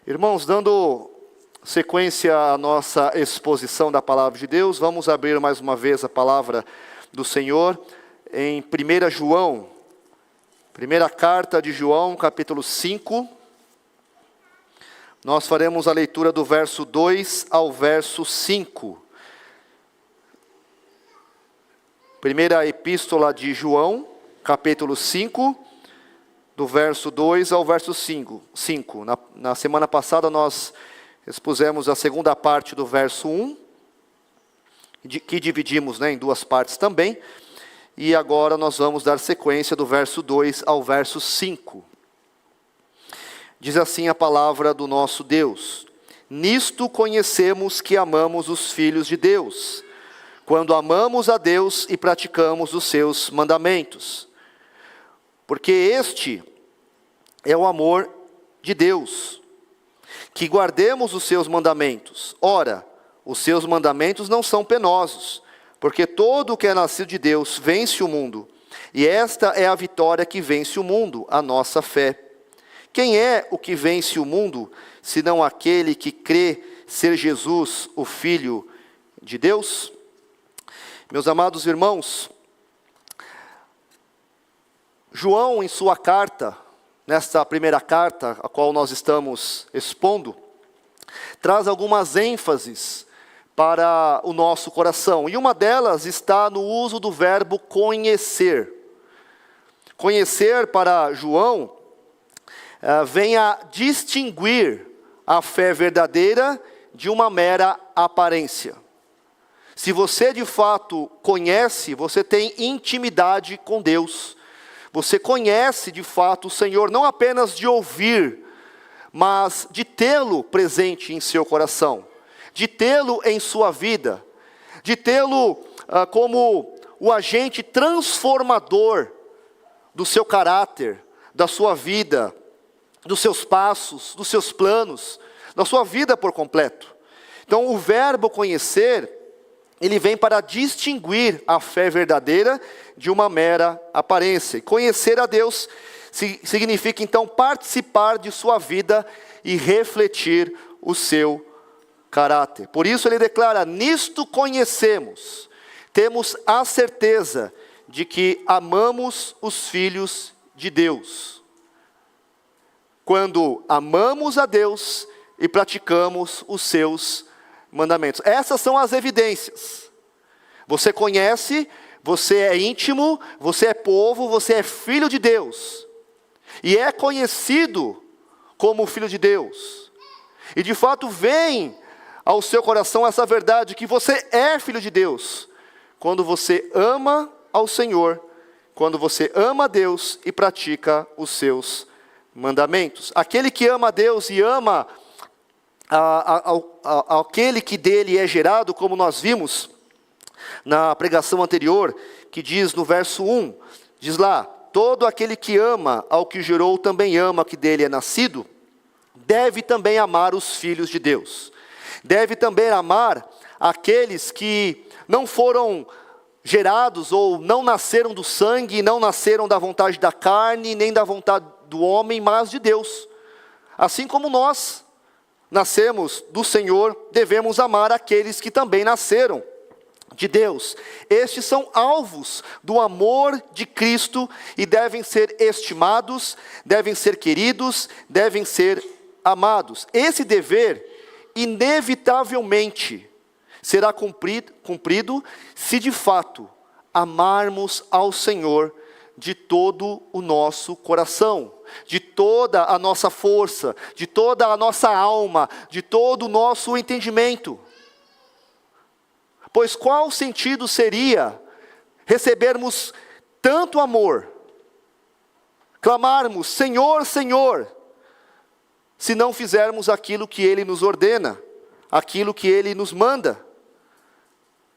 Irmãos, dando sequência à nossa exposição da palavra de Deus, vamos abrir mais uma vez a palavra do Senhor em 1 João, primeira carta de João, capítulo 5. Nós faremos a leitura do verso 2 ao verso 5. Primeira epístola de João, capítulo 5, do verso 2 ao verso 5. Na semana passada nós expusemos a segunda parte do verso 1, que dividimos em duas partes também. E agora nós vamos dar sequência do verso 2 ao verso 5. Diz assim a palavra do nosso Deus: Nisto conhecemos que amamos os filhos de Deus, quando amamos a Deus e praticamos os seus mandamentos. Porque este é o amor de Deus, que guardemos os seus mandamentos. Ora, os seus mandamentos não são penosos, porque todo o que é nascido de Deus vence o mundo. E esta é a vitória que vence o mundo, a nossa fé. Quem é o que vence o mundo, senão aquele que crê ser Jesus, o Filho de Deus? Meus amados irmãos, João, em sua carta, nesta primeira carta, a qual nós estamos expondo, traz algumas ênfases para o nosso coração. E uma delas está no uso do verbo conhecer. Conhecer, para João, vem a distinguir a fé verdadeira de uma mera aparência. Se você de fato conhece, você tem intimidade com Deus. Você conhece de fato o Senhor, não apenas de ouvir, mas de tê-lo presente em seu coração, de tê-lo em sua vida, de tê-lo como o agente transformador do seu caráter, da sua vida, dos seus passos, dos seus planos, da sua vida por completo. Então o verbo conhecer, ele vem para distinguir a fé verdadeira de uma mera aparência. E conhecer a Deus significa então participar de sua vida e refletir o seu caráter. Por isso ele declara: nisto conhecemos, temos a certeza de que amamos os filhos de Deus, quando amamos a Deus e praticamos os seus mandamentos. Essas são as evidências. Você conhece, você é íntimo, você é povo, você é filho de Deus. E é conhecido como filho de Deus. E de fato vem ao seu coração essa verdade que você é filho de Deus, quando você ama ao Senhor, quando você ama a Deus e pratica os seus mandamentos. Aquele que ama a Deus e ama aquele que dele é gerado, como nós vimos na pregação anterior, que diz no verso 1, diz lá: todo aquele que ama ao que gerou também ama que dele é nascido, deve também amar os filhos de Deus. Deve também amar aqueles que não foram gerados ou não nasceram do sangue, não nasceram da vontade da carne, nem da vontade do homem, mas de Deus. Assim como nós nascemos do Senhor, devemos amar aqueles que também nasceram de Deus. Estes são alvos do amor de Cristo e devem ser estimados, devem ser queridos, devem ser amados. Esse dever, inevitavelmente, será cumprido se de fato amarmos ao Senhor de todo o nosso coração, de toda a nossa força, de toda a nossa alma, de todo o nosso entendimento. Pois qual sentido seria recebermos tanto amor, clamarmos Senhor, Senhor, se não fizermos aquilo que Ele nos ordena, aquilo que Ele nos manda?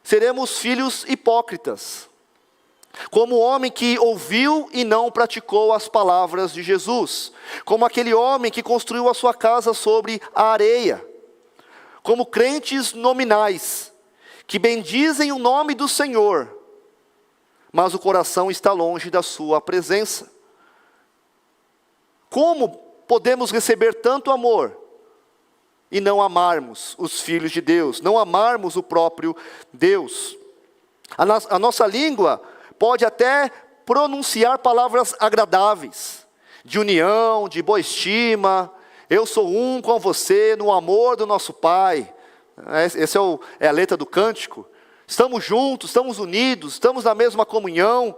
Seremos filhos hipócritas, como o homem que ouviu e não praticou as palavras de Jesus, como aquele homem que construiu a sua casa sobre a areia, como crentes nominais, que bendizem o nome do Senhor, mas o coração está longe da sua presença. Como podemos receber tanto amor e não amarmos os filhos de Deus, não amarmos o próprio Deus. A nossa língua pode até pronunciar palavras agradáveis, de união, de boa estima. Eu sou um com você no amor do nosso Pai. Essa é a letra do cântico. Estamos juntos, estamos unidos, estamos na mesma comunhão.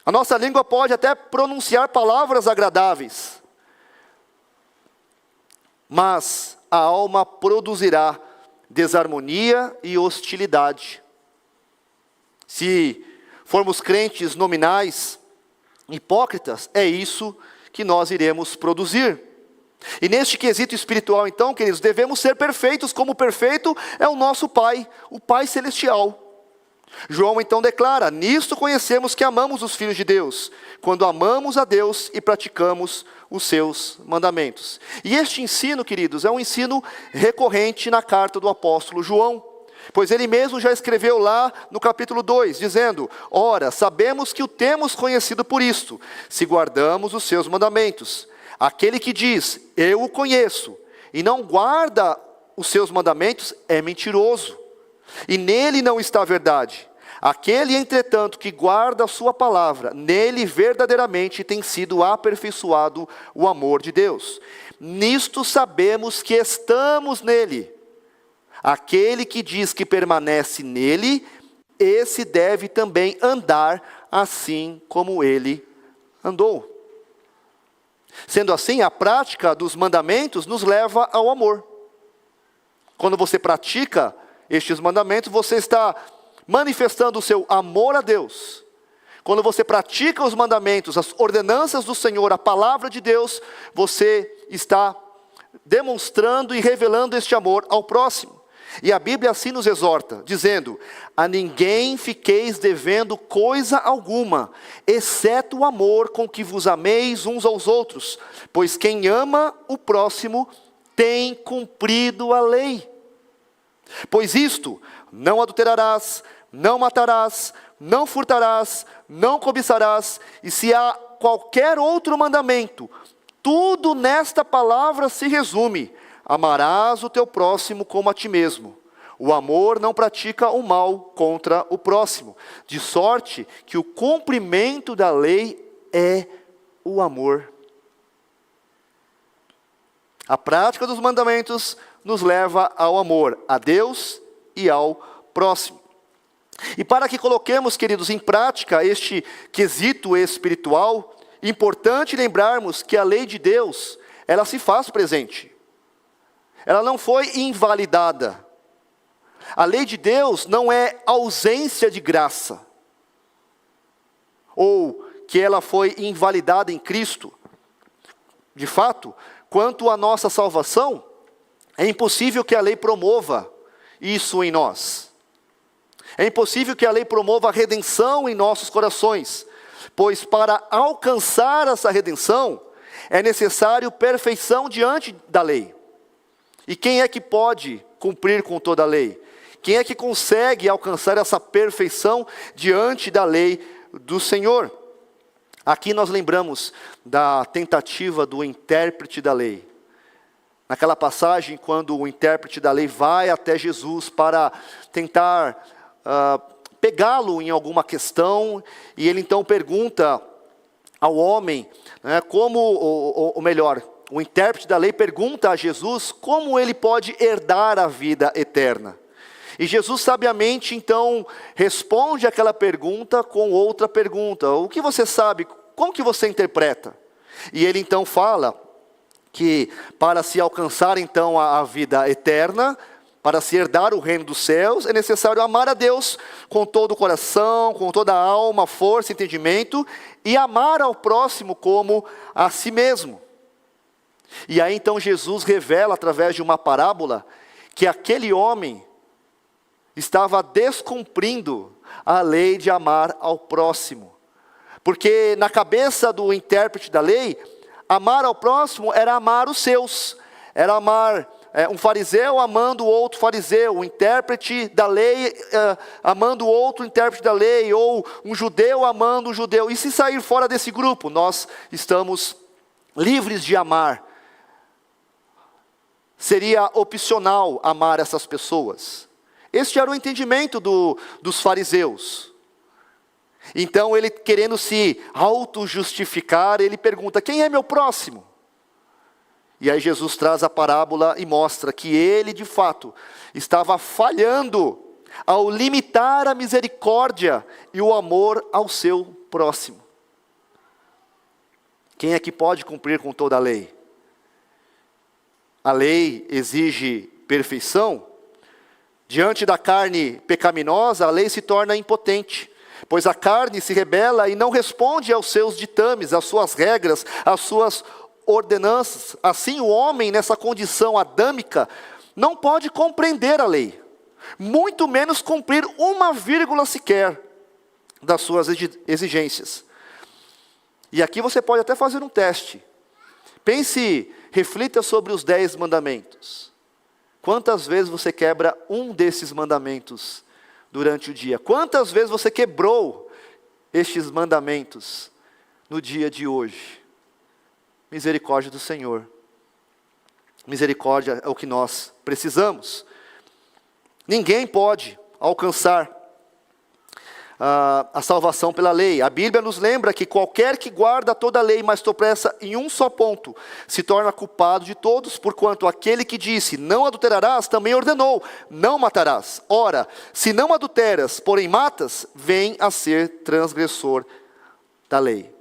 A nossa língua pode até pronunciar palavras agradáveis, mas a alma produzirá desarmonia e hostilidade. Se formos crentes nominais, hipócritas, é isso que nós iremos produzir. E neste quesito espiritual, então, queridos, devemos ser perfeitos, como perfeito é o nosso Pai, o Pai Celestial. João então declara: nisto conhecemos que amamos os filhos de Deus, quando amamos a Deus e praticamos os seus mandamentos. E este ensino, queridos, é um ensino recorrente na carta do apóstolo João, pois ele mesmo já escreveu lá no capítulo 2, dizendo: ora, sabemos que o temos conhecido por isto, se guardamos os seus mandamentos. Aquele que diz, eu o conheço, e não guarda os seus mandamentos, é mentiroso, e nele não está a verdade. Aquele, entretanto, que guarda a sua palavra, nele verdadeiramente tem sido aperfeiçoado o amor de Deus. Nisto sabemos que estamos nele. Aquele que diz que permanece nele, esse deve também andar assim como ele andou. Sendo assim, a prática dos mandamentos nos leva ao amor. Quando você pratica estes mandamentos, você está manifestando o seu amor a Deus. Quando você pratica os mandamentos, as ordenanças do Senhor, a palavra de Deus, você está demonstrando e revelando este amor ao próximo. E a Bíblia assim nos exorta, dizendo: a ninguém fiqueis devendo coisa alguma, exceto o amor com que vos ameis uns aos outros, pois quem ama o próximo tem cumprido a lei. Pois isto, não adulterarás, não matarás, não furtarás, não cobiçarás, e se há qualquer outro mandamento, tudo nesta palavra se resume: amarás o teu próximo como a ti mesmo. O amor não pratica o mal contra o próximo, de sorte que o cumprimento da lei é o amor. A prática dos mandamentos nos leva ao amor a Deus e ao próximo. E para que coloquemos, queridos, em prática este quesito espiritual, importante lembrarmos que a lei de Deus, ela se faz presente. Ela não foi invalidada. A lei de Deus não é ausência de graça, ou que ela foi invalidada em Cristo. De fato, quanto à nossa salvação, é impossível que a lei promova isso em nós. É impossível que a lei promova a redenção em nossos corações, pois para alcançar essa redenção, é necessário perfeição diante da lei. E quem é que pode cumprir com toda a lei? Quem é que consegue alcançar essa perfeição diante da lei do Senhor? Aqui nós lembramos da tentativa do intérprete da lei. Naquela passagem, quando o intérprete da lei vai até Jesus para tentar pegá-lo em alguma questão, e ele então pergunta ao homem, ou melhor, o intérprete da lei pergunta a Jesus como ele pode herdar a vida eterna. E Jesus sabiamente então responde aquela pergunta com outra pergunta: o que você sabe? Como que você interpreta? E ele então fala que para se alcançar então a vida eterna, para se herdar o reino dos céus, é necessário amar a Deus com todo o coração, com toda a alma, força, entendimento, e amar ao próximo como a si mesmo. E aí então Jesus revela através de uma parábola que aquele homem estava descumprindo a lei de amar ao próximo. Porque na cabeça do intérprete da lei, amar ao próximo era amar os seus, era amar um fariseu amando o outro fariseu, um intérprete da lei amando o outro intérprete da lei, ou um judeu amando um judeu. E se sair fora desse grupo, nós estamos livres de amar seria opcional amar essas pessoas. Este era o entendimento dos fariseus. Então ele, querendo se auto-justificar, ele pergunta: quem é meu próximo? E aí Jesus traz a parábola e mostra que ele de fato estava falhando ao limitar a misericórdia e o amor ao seu próximo. Quem é que pode cumprir com toda a lei? A lei exige perfeição. Diante da carne pecaminosa, a lei se torna impotente, pois a carne se rebela e não responde aos seus ditames, às suas regras, às suas ordenanças. Assim, o homem, nessa condição adâmica, não pode compreender a lei, muito menos cumprir uma vírgula sequer das suas exigências. E aqui você pode até fazer um teste. Pense, reflita sobre os 10 mandamentos. Quantas vezes você quebra um desses mandamentos durante o dia? Quantas vezes você quebrou estes mandamentos no dia de hoje? Misericórdia do Senhor. Misericórdia é o que nós precisamos. Ninguém pode alcançar a salvação pela lei. A Bíblia nos lembra que qualquer que guarda toda a lei, mas tropeça em um só ponto, se torna culpado de todos, porquanto aquele que disse, não adulterarás, também ordenou, não matarás. Ora, se não adulteras, porém matas, vem a ser transgressor da lei.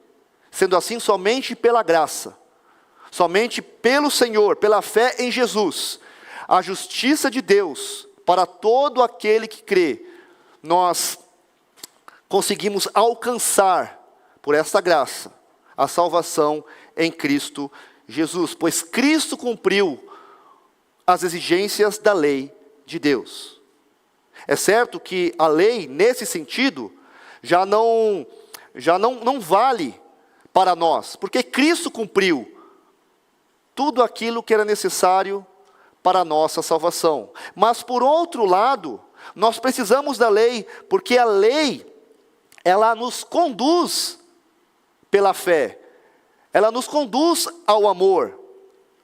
Sendo assim, somente pela graça, somente pelo Senhor, pela fé em Jesus, a justiça de Deus, para todo aquele que crê, nós conseguimos alcançar, por esta graça, a salvação em Cristo Jesus. Pois Cristo cumpriu as exigências da lei de Deus. É certo que a lei, nesse sentido, já não vale para nós, porque Cristo cumpriu tudo aquilo que era necessário para a nossa salvação. Mas por outro lado, nós precisamos da lei, porque a lei, ela nos conduz pela fé, ela nos conduz ao amor.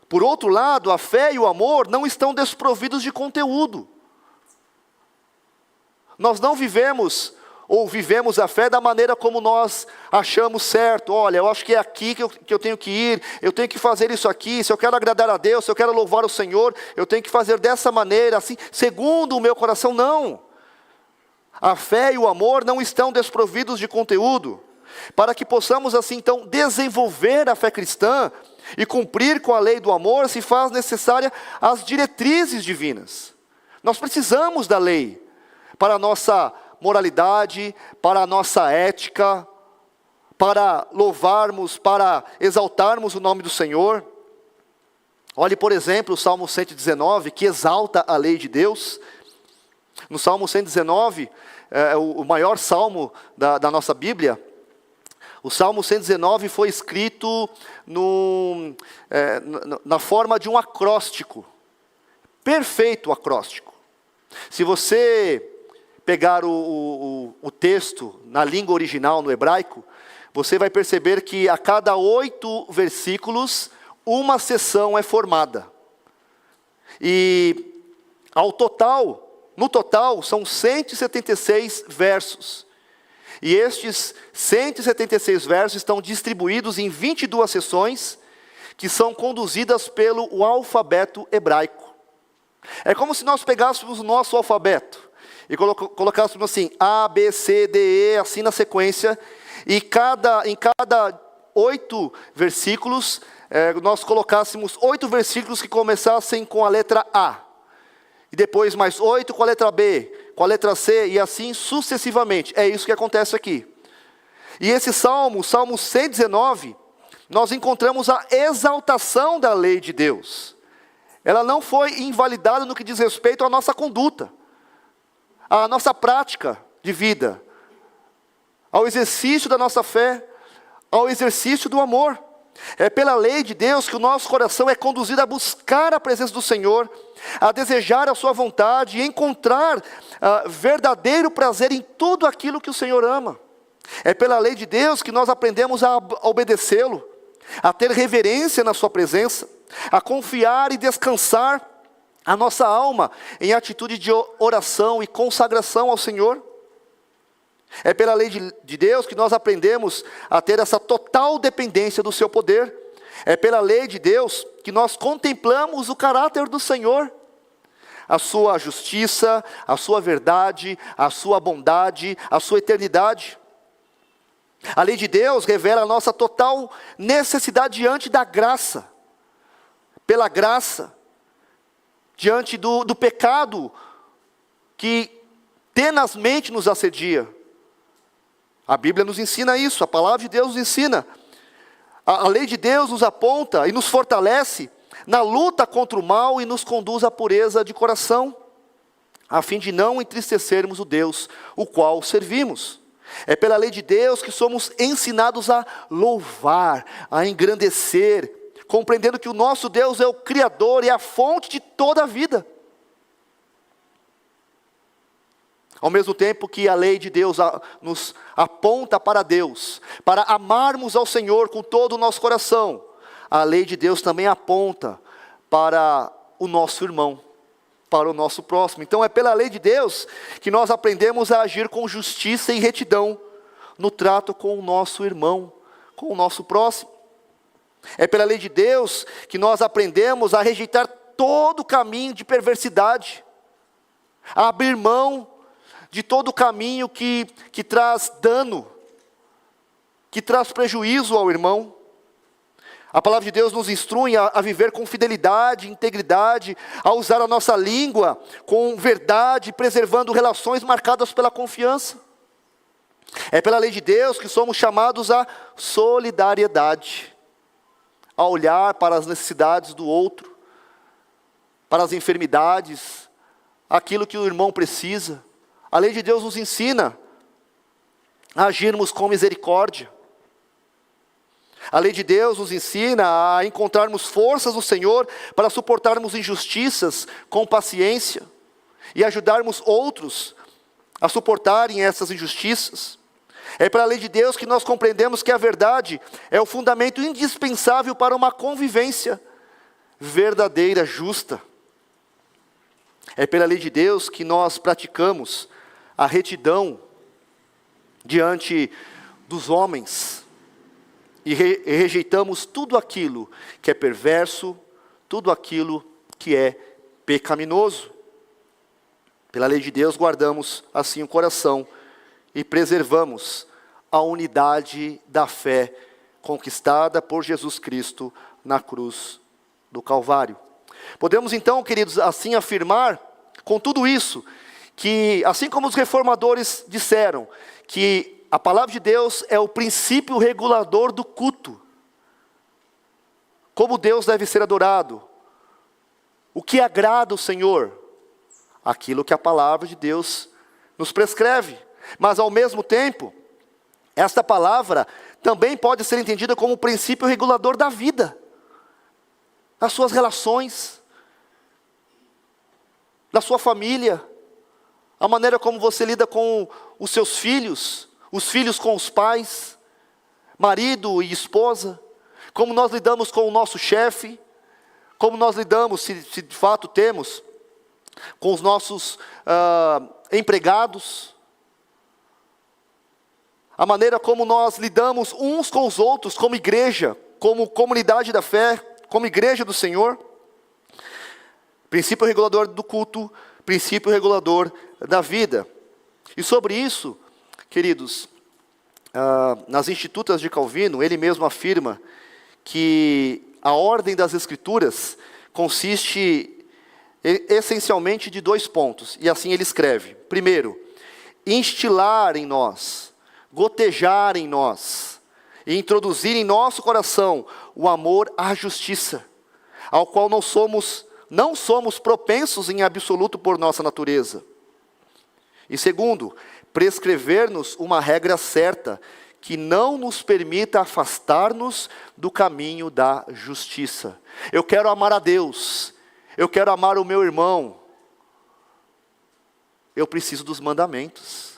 Por outro lado, a fé e o amor não estão desprovidos de conteúdo. Nós não vivemos ou vivemos a fé da maneira como nós achamos certo. Olha, eu acho que é aqui que eu tenho que ir, eu tenho que fazer isso aqui, se eu quero agradar a Deus, se eu quero louvar o Senhor, eu tenho que fazer dessa maneira, assim, segundo o meu coração. Não. A fé e o amor não estão desprovidos de conteúdo. Para que possamos assim então desenvolver a fé cristã e cumprir com a lei do amor, se faz necessária as diretrizes divinas. Nós precisamos da lei para a nossa moralidade, para a nossa ética, para louvarmos, para exaltarmos o nome do Senhor. Olhe, por exemplo, o Salmo 119, que exalta a lei de Deus. No Salmo 119, o maior salmo da nossa Bíblia, o Salmo 119 foi escrito na forma de um acróstico, perfeito acróstico. Se você pegar o texto na língua original, no hebraico, você vai perceber que a cada 8 versículos, uma seção é formada. E no total, são 176 versos. E estes 176 versos estão distribuídos em 22 seções, que são conduzidas pelo alfabeto hebraico. É como se nós pegássemos o nosso alfabeto e colocássemos assim, A, B, C, D, E, assim na sequência, e em cada 8 versículos, nós colocássemos 8 versículos que começassem com a letra A, e depois mais 8 com a letra B, com a letra C, e assim sucessivamente. É isso que acontece aqui. E esse salmo, o Salmo 119, nós encontramos a exaltação da lei de Deus. Ela não foi invalidada no que diz respeito à nossa conduta, à nossa prática de vida, ao exercício da nossa fé, ao exercício do amor. É pela lei de Deus que o nosso coração é conduzido a buscar a presença do Senhor, a desejar a sua vontade e encontrar verdadeiro prazer em tudo aquilo que o Senhor ama. É pela lei de Deus que nós aprendemos a obedecê-lo, a ter reverência na sua presença, a confiar e descansar a nossa alma em atitude de oração e consagração ao Senhor. É pela lei de Deus que nós aprendemos a ter essa total dependência do seu poder. É pela lei de Deus que nós contemplamos o caráter do Senhor, a sua justiça, a sua verdade, a sua bondade, a sua eternidade. A lei de Deus revela a nossa total necessidade diante da graça, pela graça, diante do pecado que tenazmente nos assedia. A Bíblia nos ensina isso, a palavra de Deus nos ensina. A lei de Deus nos aponta e nos fortalece na luta contra o mal e nos conduz à pureza de coração, a fim de não entristecermos o Deus o qual servimos. É pela lei de Deus que somos ensinados a louvar, a engrandecer, compreendendo que o nosso Deus é o Criador e a fonte de toda a vida. Ao mesmo tempo que a lei de Deus nos aponta para Deus, para amarmos ao Senhor com todo o nosso coração, a lei de Deus também aponta para o nosso irmão, para o nosso próximo. Então é pela lei de Deus que nós aprendemos a agir com justiça e retidão no trato com o nosso irmão, com o nosso próximo. É pela lei de Deus que nós aprendemos a rejeitar todo caminho de perversidade, a abrir mão de todo caminho que traz dano, que traz prejuízo ao irmão. A palavra de Deus nos instrui a viver com fidelidade, integridade, a usar a nossa língua com verdade, preservando relações marcadas pela confiança. É pela lei de Deus que somos chamados à solidariedade, a olhar para as necessidades do outro, para as enfermidades, aquilo que o irmão precisa. A lei de Deus nos ensina a agirmos com misericórdia. A lei de Deus nos ensina a encontrarmos forças no Senhor para suportarmos injustiças com paciência e ajudarmos outros a suportarem essas injustiças. É pela lei de Deus que nós compreendemos que a verdade é o fundamento indispensável para uma convivência verdadeira, justa. É pela lei de Deus que nós praticamos a retidão diante dos homens e rejeitamos tudo aquilo que é perverso, tudo aquilo que é pecaminoso. Pela lei de Deus guardamos assim o coração e preservamos a unidade da fé conquistada por Jesus Cristo na cruz do Calvário. Podemos então, queridos, assim afirmar, com tudo isso, que assim como os reformadores disseram, que a palavra de Deus é o princípio regulador do culto, como Deus deve ser adorado, o que agrada o Senhor, aquilo que a palavra de Deus nos prescreve. Mas ao mesmo tempo, esta palavra também pode ser entendida como o princípio regulador da vida, das suas relações, da sua família, a maneira como você lida com os seus filhos, os filhos com os pais, marido e esposa, como nós lidamos com o nosso chefe, como nós lidamos, se de fato temos, com os nossos empregados, a maneira como nós lidamos uns com os outros, como igreja, como comunidade da fé, como igreja do Senhor. Princípio regulador do culto, princípio regulador da vida. E sobre isso, queridos, nas Institutas de Calvino, ele mesmo afirma que a ordem das Escrituras consiste essencialmente de 2 pontos. E assim ele escreve. Primeiro, instilar em nós, gotejar em nós, e introduzir em nosso coração o amor à justiça, ao qual não somos propensos em absoluto por nossa natureza. E segundo, prescrever-nos uma regra certa, que não nos permita afastar-nos do caminho da justiça. Eu quero amar a Deus, eu quero amar o meu irmão, eu preciso dos mandamentos.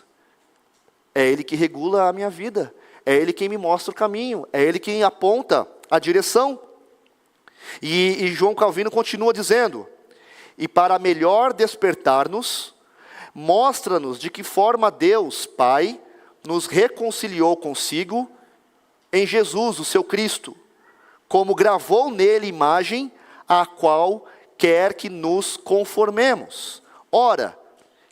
É Ele que regula a minha vida, é Ele quem me mostra o caminho, é Ele quem aponta a direção. E João Calvino continua dizendo: e para melhor despertar-nos, mostra-nos de que forma Deus, Pai, nos reconciliou consigo em Jesus, o seu Cristo, como gravou nele imagem a qual quer que nos conformemos. Ora,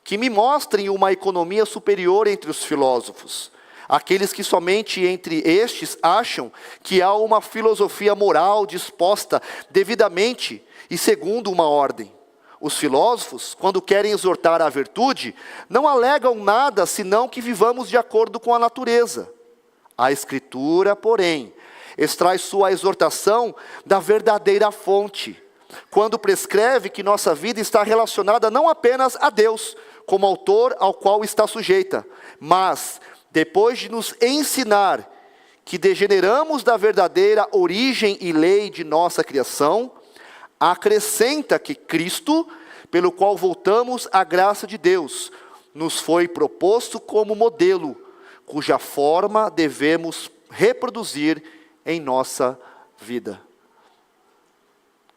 que me mostrem uma economia superior entre os filósofos, aqueles que somente entre estes acham que há uma filosofia moral disposta devidamente e segundo uma ordem. Os filósofos, quando querem exortar à virtude, não alegam nada senão que vivamos de acordo com a natureza. A Escritura, porém, extrai sua exortação da verdadeira fonte, quando prescreve que nossa vida está relacionada não apenas a Deus, como autor ao qual está sujeita, mas, depois de nos ensinar que degeneramos da verdadeira origem e lei de nossa criação, acrescenta que Cristo, pelo qual voltamos à graça de Deus, nos foi proposto como modelo, cuja forma devemos reproduzir em nossa vida.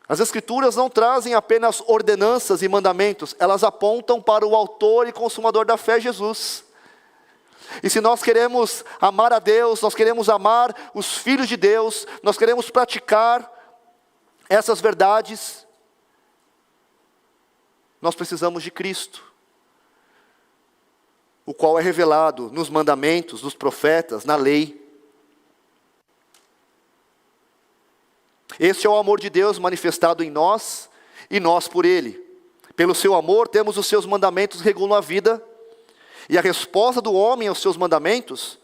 As Escrituras não trazem apenas ordenanças e mandamentos, elas apontam para o autor e consumador da fé, Jesus. E se nós queremos amar a Deus, nós queremos amar os filhos de Deus, nós queremos praticar essas verdades, nós precisamos de Cristo, o qual é revelado nos mandamentos, nos profetas, na lei. Este é o amor de Deus manifestado em nós e nós por Ele. Pelo seu amor temos os seus mandamentos que regulam a vida, e a resposta do homem aos seus mandamentos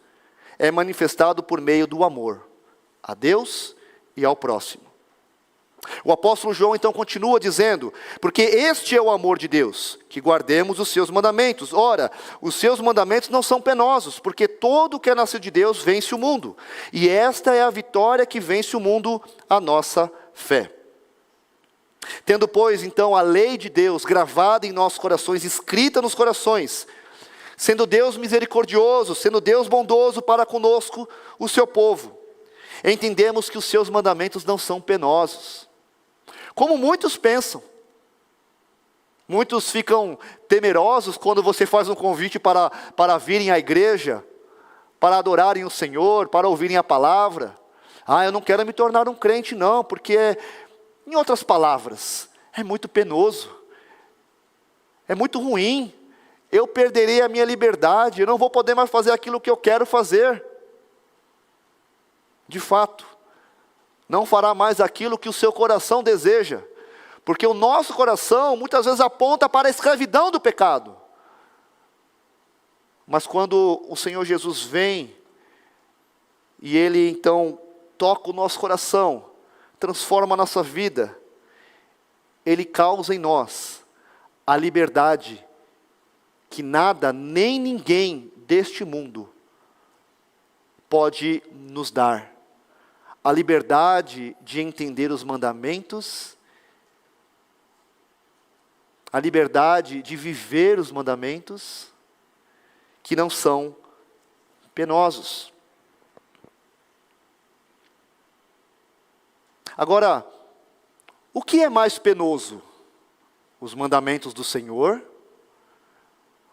é manifestado por meio do amor a Deus e ao próximo. O apóstolo João então continua dizendo: porque este é o amor de Deus, que guardemos os seus mandamentos. Ora, os seus mandamentos não são penosos, porque todo o que é nascido de Deus vence o mundo. E esta é a vitória que vence o mundo, a nossa fé. Tendo, pois, então a lei de Deus gravada em nossos corações, escrita nos corações, sendo Deus misericordioso, sendo Deus bondoso para conosco, o seu povo, entendemos que os seus mandamentos não são penosos, como muitos pensam. Muitos ficam temerosos quando você faz um convite para virem à igreja, para adorarem o Senhor, para ouvirem a palavra. Eu não quero me tornar um crente não, porque, em outras palavras, é muito penoso, é muito ruim, eu perderei a minha liberdade, eu não vou poder mais fazer aquilo que eu quero fazer. De fato, não fará mais aquilo que o seu coração deseja, porque o nosso coração muitas vezes aponta para a escravidão do pecado. Mas quando o Senhor Jesus vem, e Ele então toca o nosso coração, transforma a nossa vida, Ele causa em nós a liberdade que nada nem ninguém deste mundo pode nos dar. A liberdade de entender os mandamentos, a liberdade de viver os mandamentos, que não são penosos. Agora, o que é mais penoso? Os mandamentos do Senhor?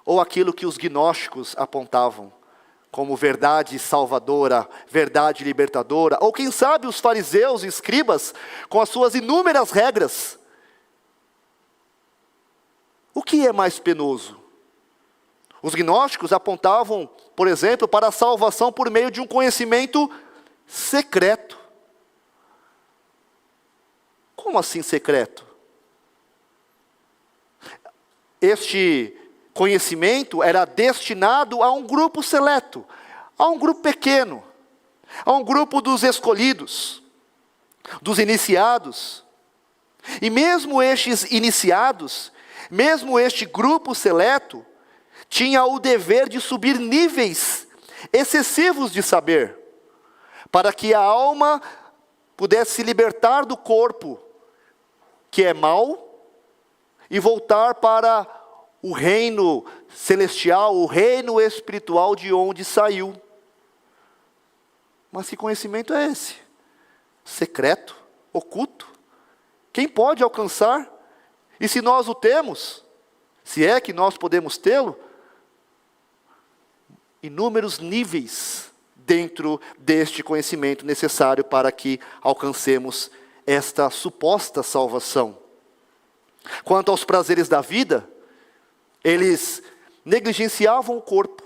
Ou aquilo que os gnósticos apontavam como verdade salvadora, verdade libertadora? Ou quem sabe os fariseus e escribas com as suas inúmeras regras? O que é mais penoso? Os gnósticos apontavam, por exemplo, para a salvação por meio de um conhecimento secreto. Como assim secreto? Este conhecimento era destinado a um grupo seleto, a um grupo pequeno, a um grupo dos escolhidos, dos iniciados. E mesmo estes iniciados, mesmo este grupo seleto, tinha o dever de subir níveis excessivos de saber, para que a alma pudesse se libertar do corpo, que é mau, e voltar para o reino celestial, o reino espiritual de onde saiu. Mas que conhecimento é esse? Secreto? Oculto? Quem pode alcançar? E se nós o temos, se é que nós podemos tê-lo, inúmeros níveis dentro deste conhecimento necessário para que alcancemos esta suposta salvação. Quanto aos prazeres da vida, eles negligenciavam o corpo.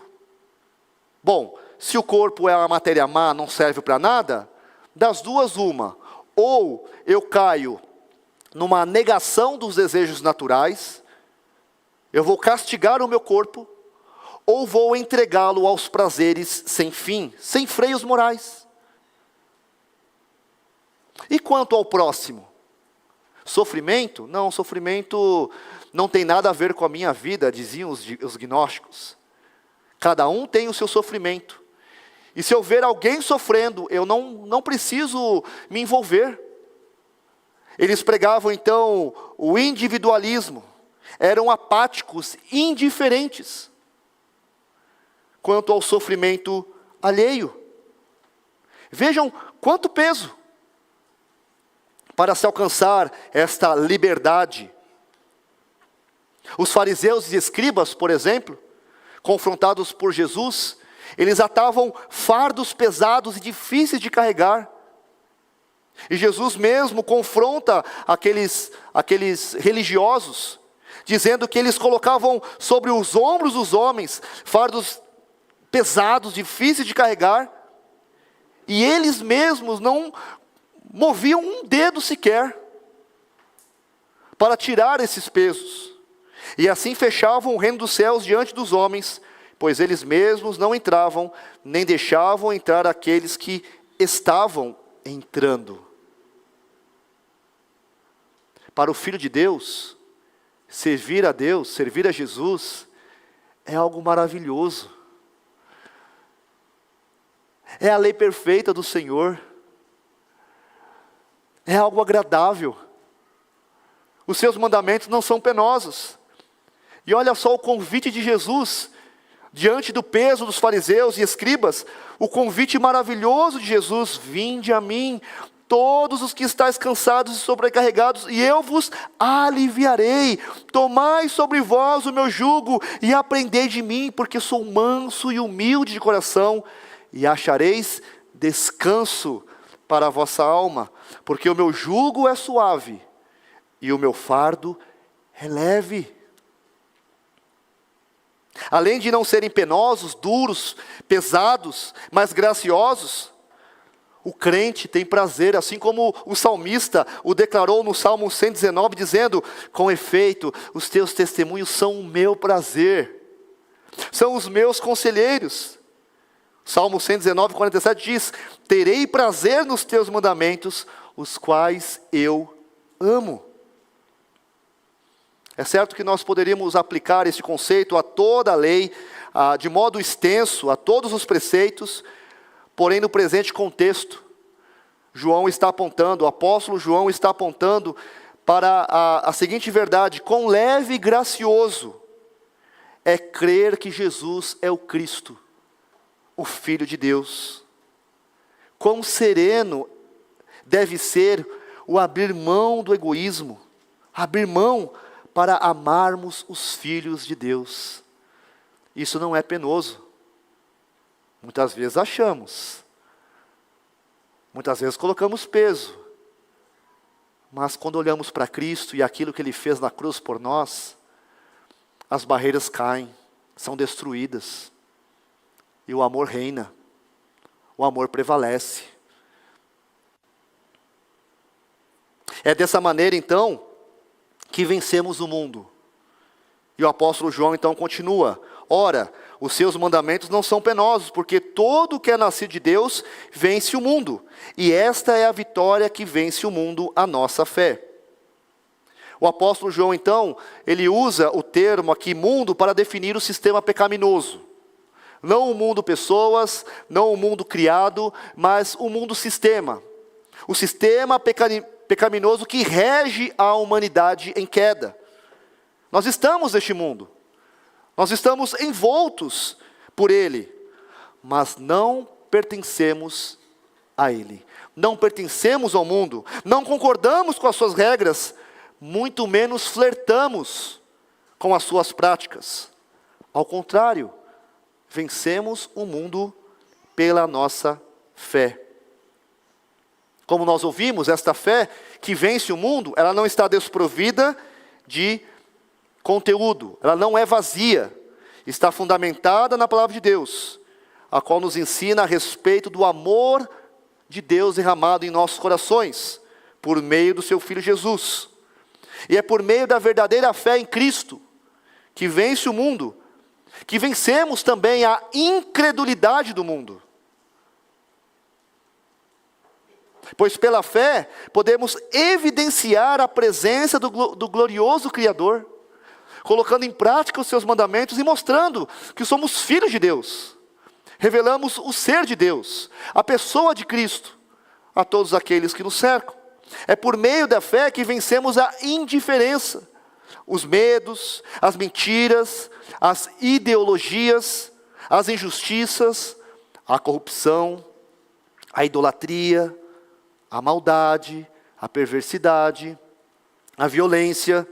Bom, se o corpo é uma matéria má, não serve para nada, das duas uma, ou eu caio numa negação dos desejos naturais, eu vou castigar o meu corpo, ou vou entregá-lo aos prazeres sem fim, sem freios morais. E quanto ao próximo? Sofrimento? Não, sofrimento não tem nada a ver com a minha vida, diziam os gnósticos. Cada um tem o seu sofrimento. E se eu ver alguém sofrendo, eu não preciso me envolver. Eles pregavam então o individualismo. Eram apáticos, indiferentes quanto ao sofrimento alheio. Vejam quanto peso para se alcançar esta liberdade. Os fariseus e escribas, por exemplo, confrontados por Jesus, eles atavam fardos pesados e difíceis de carregar. E Jesus mesmo confronta aqueles religiosos, dizendo que eles colocavam sobre os ombros dos homens fardos pesados, difíceis de carregar, e eles mesmos não moviam um dedo sequer para tirar esses pesos. E assim fechavam o reino dos céus diante dos homens, pois eles mesmos não entravam, nem deixavam entrar aqueles que estavam entrando. Para o Filho de Deus, servir a Jesus, é algo maravilhoso. É a lei perfeita do Senhor. É algo agradável. Os seus mandamentos não são penosos. E olha só o convite de Jesus, diante do peso dos fariseus e escribas, o convite maravilhoso de Jesus: vinde a mim, todos os que estáis cansados e sobrecarregados, e eu vos aliviarei. Tomai sobre vós o meu jugo, e aprendei de mim, porque sou manso e humilde de coração, e achareis descanso para a vossa alma, porque o meu jugo é suave, e o meu fardo é leve. Além de não serem penosos, duros, pesados, mas graciosos, o crente tem prazer, assim como o salmista o declarou no Salmo 119, dizendo: com efeito, os teus testemunhos são o meu prazer, são os meus conselheiros. Salmo 119, 47 diz: terei prazer nos teus mandamentos, os quais eu amo. É certo que nós poderíamos aplicar esse conceito a toda a lei, de modo extenso, a todos os preceitos, porém no presente contexto, o apóstolo João está apontando para a seguinte verdade: quão leve e gracioso é crer que Jesus é o Cristo, o Filho de Deus. Quão sereno deve ser o abrir mão do egoísmo, abrir mão para amarmos os filhos de Deus. Isso não é penoso. Muitas vezes achamos, muitas vezes colocamos peso, mas quando olhamos para Cristo e aquilo que Ele fez na cruz por nós, as barreiras caem, são destruídas, e o amor reina, o amor prevalece. É dessa maneira então que vencemos o mundo. E o apóstolo João então continua: ora, os seus mandamentos não são penosos, porque todo o que é nascido de Deus vence o mundo, e esta é a vitória que vence o mundo, a nossa fé. O apóstolo João então, ele usa o termo aqui mundo para definir o sistema pecaminoso. Não o mundo pessoas, não o mundo criado, mas o mundo sistema. O sistema pecaminoso que rege a humanidade em queda. Nós estamos neste mundo, nós estamos envoltos por ele, mas não pertencemos a ele, não pertencemos ao mundo, não concordamos com as suas regras, muito menos flertamos com as suas práticas. Ao contrário, vencemos o mundo pela nossa fé. Como nós ouvimos, esta fé que vence o mundo, ela não está desprovida de conteúdo, ela não é vazia, está fundamentada na palavra de Deus, a qual nos ensina a respeito do amor de Deus derramado em nossos corações, por meio do seu Filho Jesus. E é por meio da verdadeira fé em Cristo, que vence o mundo, que vencemos também a incredulidade do mundo. Pois pela fé podemos evidenciar a presença do glorioso Criador, colocando em prática os seus mandamentos e mostrando que somos filhos de Deus. Revelamos o ser de Deus, a pessoa de Cristo, a todos aqueles que nos cercam. É por meio da fé que vencemos a indiferença, os medos, as mentiras, as ideologias, as injustiças, a corrupção, a idolatria, a maldade, a perversidade, a violência,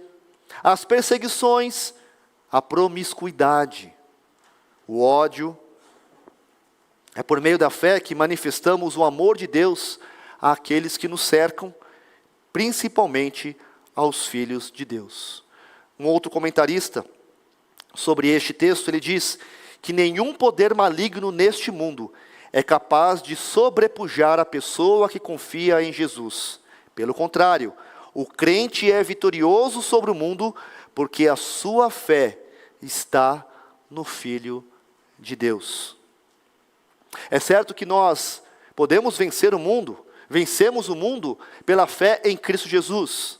as perseguições, a promiscuidade, o ódio. É por meio da fé que manifestamos o amor de Deus àqueles que nos cercam, principalmente aos filhos de Deus. Um outro comentarista sobre este texto, ele diz que nenhum poder maligno neste mundo é capaz de sobrepujar a pessoa que confia em Jesus. Pelo contrário, o crente é vitorioso sobre o mundo porque a sua fé está no Filho de Deus. É certo que nós podemos vencer o mundo, vencemos o mundo pela fé em Cristo Jesus.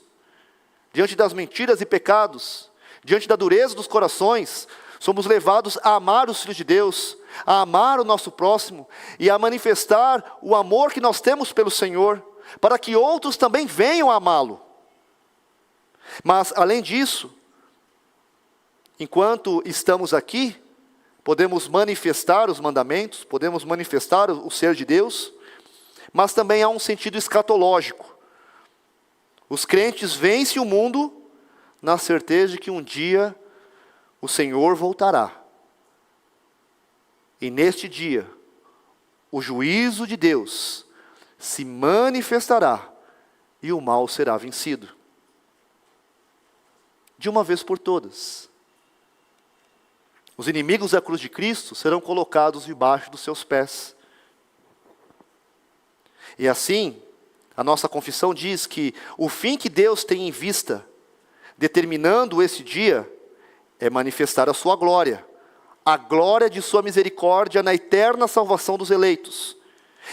Diante das mentiras e pecados, diante da dureza dos corações, somos levados a amar os filhos de Deus, a amar o nosso próximo e a manifestar o amor que nós temos pelo Senhor, para que outros também venham a amá-lo. Mas, além disso, enquanto estamos aqui, podemos manifestar os mandamentos, podemos manifestar o ser de Deus, mas também há um sentido escatológico. Os crentes vencem o mundo na certeza de que um dia o Senhor voltará. E neste dia, o juízo de Deus se manifestará e o mal será vencido. De uma vez por todas. Os inimigos da cruz de Cristo serão colocados debaixo dos seus pés. E assim, a nossa confissão diz que o fim que Deus tem em vista, determinando esse dia, é manifestar a sua glória, a glória de sua misericórdia na eterna salvação dos eleitos,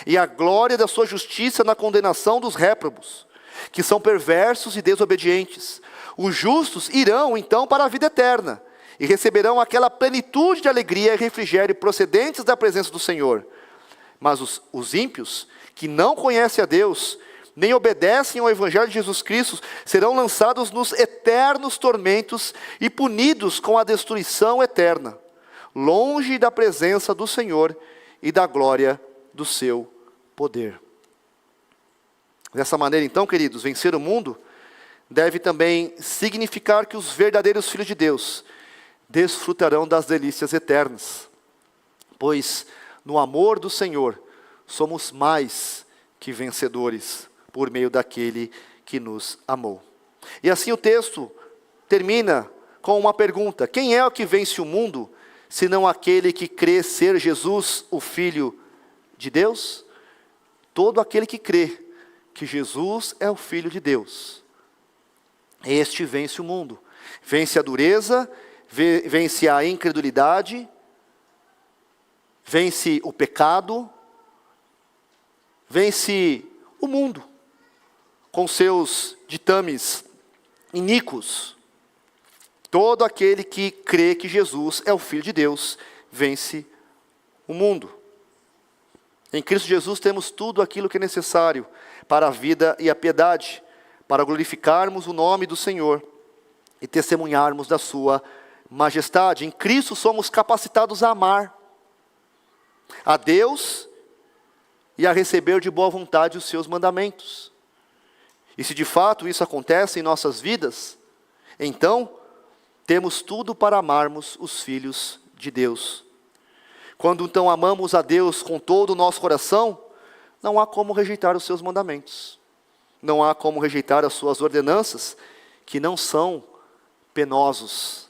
e a glória da sua justiça na condenação dos réprobos, que são perversos e desobedientes. Os justos irão então para a vida eterna, e receberão aquela plenitude de alegria e refrigério procedentes da presença do Senhor. Mas os ímpios, que não conhecem a Deus, nem obedecem ao Evangelho de Jesus Cristo, serão lançados nos eternos tormentos e punidos com a destruição eterna, longe da presença do Senhor e da glória do seu poder. Dessa maneira, então, queridos, vencer o mundo deve também significar que os verdadeiros filhos de Deus desfrutarão das delícias eternas, pois no amor do Senhor somos mais que vencedores por meio daquele que nos amou. E assim o texto termina com uma pergunta: quem é o que vence o mundo, senão aquele que crê ser Jesus, o Filho de Deus? Todo aquele que crê que Jesus é o Filho de Deus, este vence o mundo, vence a dureza, vence a incredulidade, vence o pecado, vence o mundo, com seus ditames iníquos. Todo aquele que crê que Jesus é o Filho de Deus, vence o mundo. Em Cristo Jesus temos tudo aquilo que é necessário para a vida e a piedade, para glorificarmos o nome do Senhor e testemunharmos da sua majestade. Em Cristo somos capacitados a amar a Deus e a receber de boa vontade os seus mandamentos. E se de fato isso acontece em nossas vidas, então temos tudo para amarmos os filhos de Deus. Quando então amamos a Deus com todo o nosso coração, não há como rejeitar os seus mandamentos. Não há como rejeitar as suas ordenanças, que não são penosos,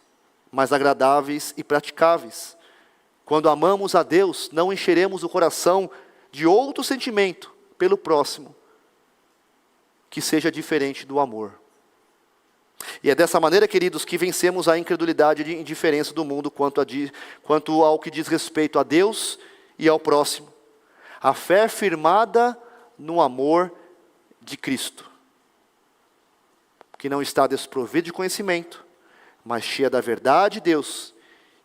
mas agradáveis e praticáveis. Quando amamos a Deus, não encheremos o coração de outro sentimento pelo próximo, que seja diferente do amor. E é dessa maneira, queridos, que vencemos a incredulidade e indiferença do mundo quanto ao que diz respeito a Deus e ao próximo. A fé firmada no amor de Cristo, que não está desprovida de conhecimento, mas cheia da verdade de Deus,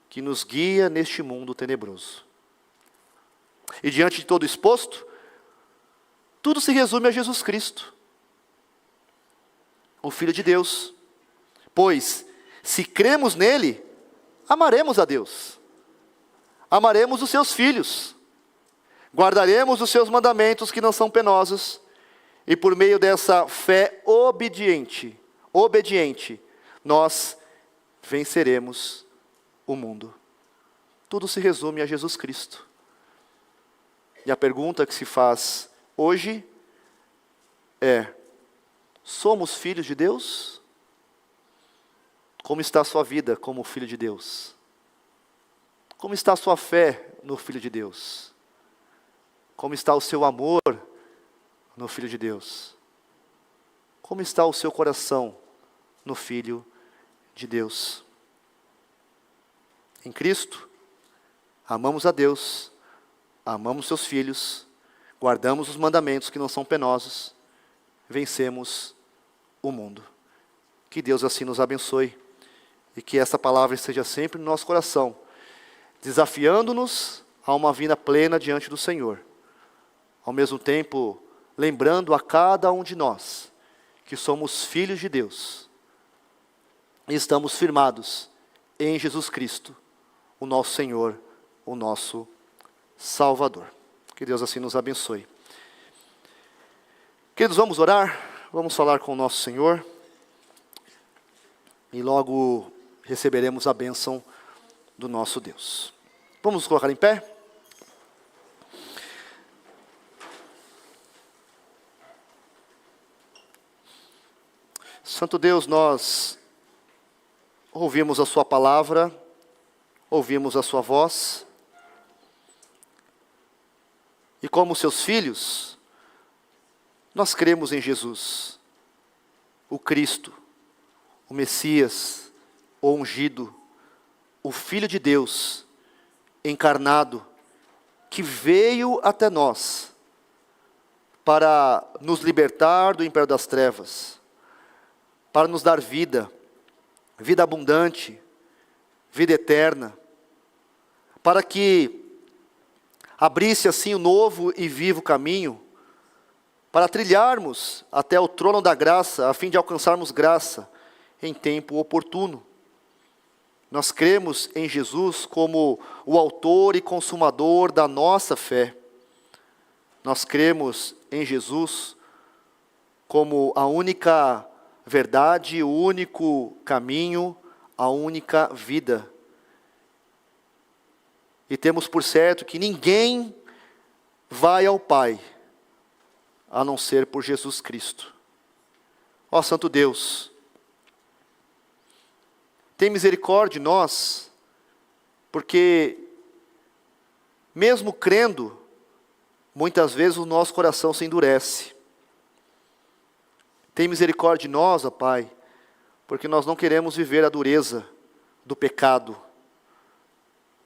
que nos guia neste mundo tenebroso. E diante de todo exposto, tudo se resume a Jesus Cristo, o Filho de Deus. Pois, se cremos nele, amaremos a Deus, amaremos os seus filhos, guardaremos os seus mandamentos que não são penosos, e por meio dessa fé obediente, nós venceremos o mundo. Tudo se resume a Jesus Cristo. E a pergunta que se faz hoje é: somos filhos de Deus? Como está a sua vida como filho de Deus? Como está a sua fé no Filho de Deus? Como está o seu amor no Filho de Deus? Como está o seu coração no Filho de Deus? Em Cristo, amamos a Deus, amamos seus filhos, guardamos os mandamentos que não são penosos, vencemos o mundo. Que Deus assim nos abençoe e que essa palavra esteja sempre no nosso coração, desafiando-nos a uma vida plena diante do Senhor. Ao mesmo tempo, lembrando a cada um de nós que somos filhos de Deus e estamos firmados em Jesus Cristo, o nosso Senhor, o nosso Salvador. Que Deus assim nos abençoe. Queridos, vamos orar, vamos falar com o nosso Senhor e logo receberemos a bênção do nosso Deus. Vamos nos colocar em pé? Santo Deus, nós ouvimos a sua palavra, ouvimos a sua voz, e como seus filhos, nós cremos em Jesus, o Cristo, o Messias, o ungido, o Filho de Deus, encarnado, que veio até nós para nos libertar do império das trevas, para nos dar vida, vida abundante, vida eterna, para que abrisse assim o novo e vivo caminho, para trilharmos até o trono da graça, a fim de alcançarmos graça em tempo oportuno. Nós cremos em Jesus como o autor e consumador da nossa fé. Nós cremos em Jesus como a única verdade, o único caminho, a única vida. E temos por certo que ninguém vai ao Pai, a não ser por Jesus Cristo. Ó Santo Deus, tem misericórdia de nós, porque mesmo crendo, muitas vezes o nosso coração se endurece. Tem misericórdia de nós, ó Pai, porque nós não queremos viver a dureza do pecado.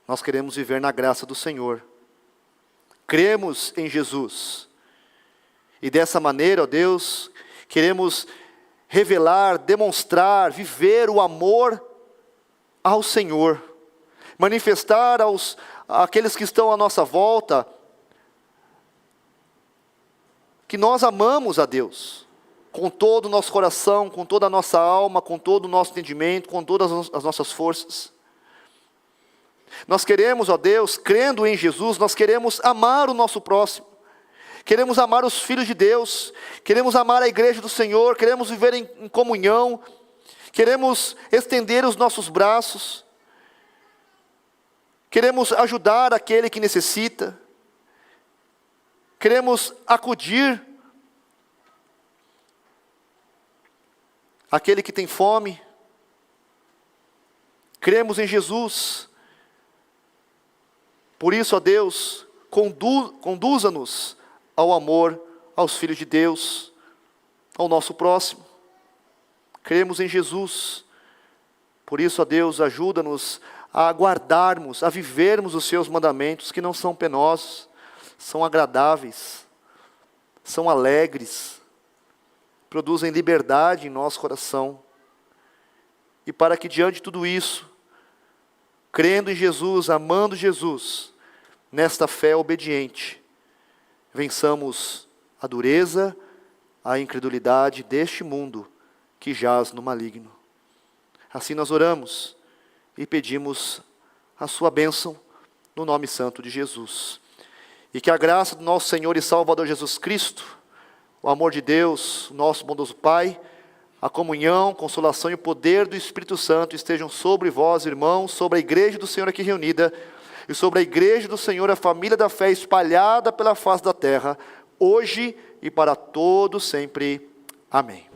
Nós queremos viver na graça do Senhor. Cremos em Jesus. E dessa maneira, ó Deus, queremos revelar, demonstrar, viver o amor ao Senhor. Manifestar àqueles que estão à nossa volta que nós amamos a Deus. Com todo o nosso coração, com toda a nossa alma, com todo o nosso entendimento, com todas as nossas forças. Nós queremos, ó Deus, crendo em Jesus, nós queremos amar o nosso próximo. queremos amar os filhos de Deus, queremos amar a igreja do Senhor, queremos viver em comunhão, queremos estender os nossos braços, queremos ajudar aquele que necessita, queremos acudir aquele que tem fome, cremos em Jesus. Por isso, ó Deus, conduza-nos ao amor aos filhos de Deus, ao nosso próximo. Cremos em Jesus. Por isso, ó Deus, ajuda-nos a guardarmos, a vivermos os seus mandamentos, que não são penosos, são agradáveis, são alegres, produzem liberdade em nosso coração. E para que diante de tudo isso, crendo em Jesus, amando Jesus, nesta fé obediente, vençamos a dureza, a incredulidade deste mundo que jaz no maligno. Assim nós oramos e pedimos a sua bênção no nome santo de Jesus. E que a graça do nosso Senhor e Salvador Jesus Cristo, o amor de Deus, o nosso bondoso Pai, a comunhão, consolação e o poder do Espírito Santo estejam sobre vós, irmãos, sobre a igreja do Senhor aqui reunida, e sobre a igreja do Senhor, a família da fé espalhada pela face da terra, hoje e para todo sempre. Amém.